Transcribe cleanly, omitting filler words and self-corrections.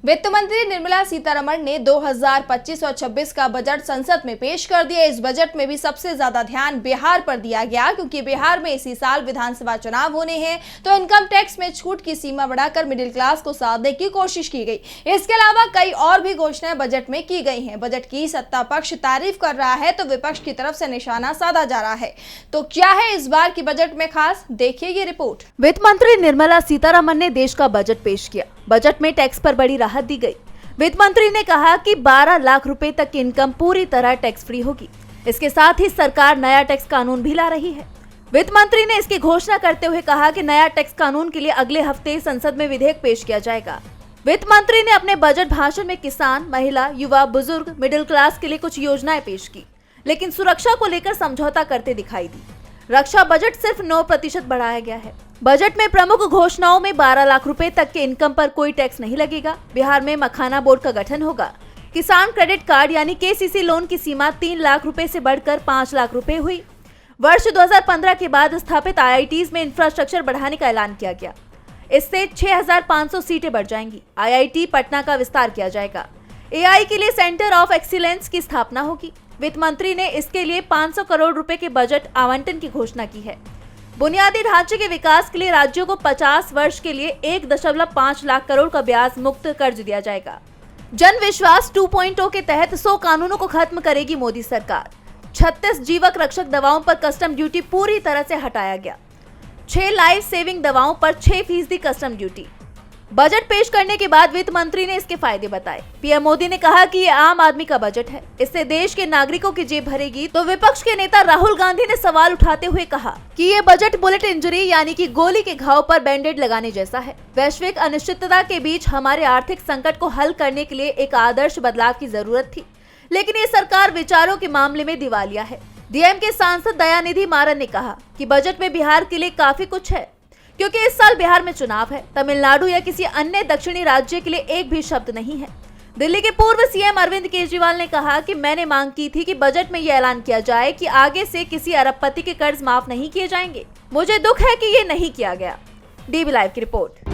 वित्त मंत्री निर्मला सीतारमण ने 2025 और 26 का बजट संसद में पेश कर दिया। इस बजट में भी सबसे ज्यादा ध्यान बिहार पर दिया गया, क्योंकि बिहार में इसी साल विधानसभा चुनाव होने हैं। तो इनकम टैक्स में छूट की सीमा बढ़ाकर मिडिल क्लास को साधने की कोशिश की गई। इसके अलावा कई और भी घोषणाएं बजट में की गई हैं। बजट की सत्ता पक्ष तारीफ कर रहा है तो विपक्ष की तरफ से निशाना साधा जा रहा है। तो क्या है इस बार की बजट में खास, देखिए ये रिपोर्ट। वित्त मंत्री निर्मला सीतारमण ने देश का बजट पेश किया। बजट में टैक्स पर बड़ी राहत दी गई। वित्त मंत्री ने कहा कि 12 लाख रुपए तक की इनकम पूरी तरह टैक्स फ्री होगी। इसके साथ ही सरकार नया टैक्स कानून भी ला रही है। वित्त मंत्री ने इसकी घोषणा करते हुए कहा कि नया टैक्स कानून के लिए अगले हफ्ते संसद में विधेयक पेश किया जाएगा। वित्त मंत्री ने अपने बजट भाषण में किसान, महिला, युवा, बुजुर्ग, मिडिल क्लास के लिए कुछ योजनाएं पेश की, लेकिन सुरक्षा को लेकर समझौता करते दिखाई दी। रक्षा बजट सिर्फ 9% बढ़ाया गया है। बजट में प्रमुख घोषणाओं में 12 लाख रुपए तक के इनकम पर कोई टैक्स नहीं लगेगा। बिहार में मखाना बोर्ड का गठन होगा। किसान क्रेडिट कार्ड यानी KCC लोन की सीमा 3 लाख रुपए से बढ़कर 5 लाख रुपए हुई। वर्ष 2015 के बाद स्थापित IITs में इंफ्रास्ट्रक्चर बढ़ाने का ऐलान किया गया। इससे 6500 सीटें बढ़ जाएंगी। IIT पटना का विस्तार किया जाएगा। AI के लिए सेंटर ऑफ एक्सीलेंस की स्थापना होगी। वित्त मंत्री ने इसके लिए 500 करोड़ रुपए के बजट आवंटन की घोषणा की है। बुनियादी ढांचे के विकास के लिए राज्यों को 50 वर्ष के लिए 1.5 लाख करोड़ का ब्याज मुक्त कर्ज दिया जाएगा। जन विश्वास 2.0 के तहत 100 कानूनों को खत्म करेगी मोदी सरकार। 36 जीवक रक्षक दवाओं पर कस्टम ड्यूटी पूरी तरह से हटाया गया। 6 लाइफ सेविंग दवाओं पर 6% कस्टम ड्यूटी। बजट पेश करने के बाद वित्त मंत्री ने इसके फायदे बताए। पीएम मोदी ने कहा कि ये आम आदमी का बजट है, इससे देश के नागरिकों की जेब भरेगी। तो विपक्ष के नेता राहुल गांधी ने सवाल उठाते हुए कहा कि ये बजट बुलेट इंजरी यानी कि गोली के घाव पर बैंडेड लगाने जैसा है। वैश्विक अनिश्चितता के बीच हमारे आर्थिक संकट को हल करने के लिए एक आदर्श बदलाव की जरूरत थी, लेकिन ये सरकार विचारों के मामले में दिवालिया है। DMK सांसद दयानिधि मारन ने कहा कि बजट में बिहार के लिए काफी कुछ है, क्योंकि इस साल बिहार में चुनाव है। तमिलनाडु या किसी अन्य दक्षिणी राज्य के लिए एक भी शब्द नहीं है। दिल्ली के पूर्व CM अरविंद केजरीवाल ने कहा कि मैंने मांग की थी कि बजट में यह ऐलान किया जाए कि आगे से किसी अरबपति के कर्ज माफ नहीं किए जाएंगे। मुझे दुख है कि ये नहीं किया गया। DB लाइव की रिपोर्ट।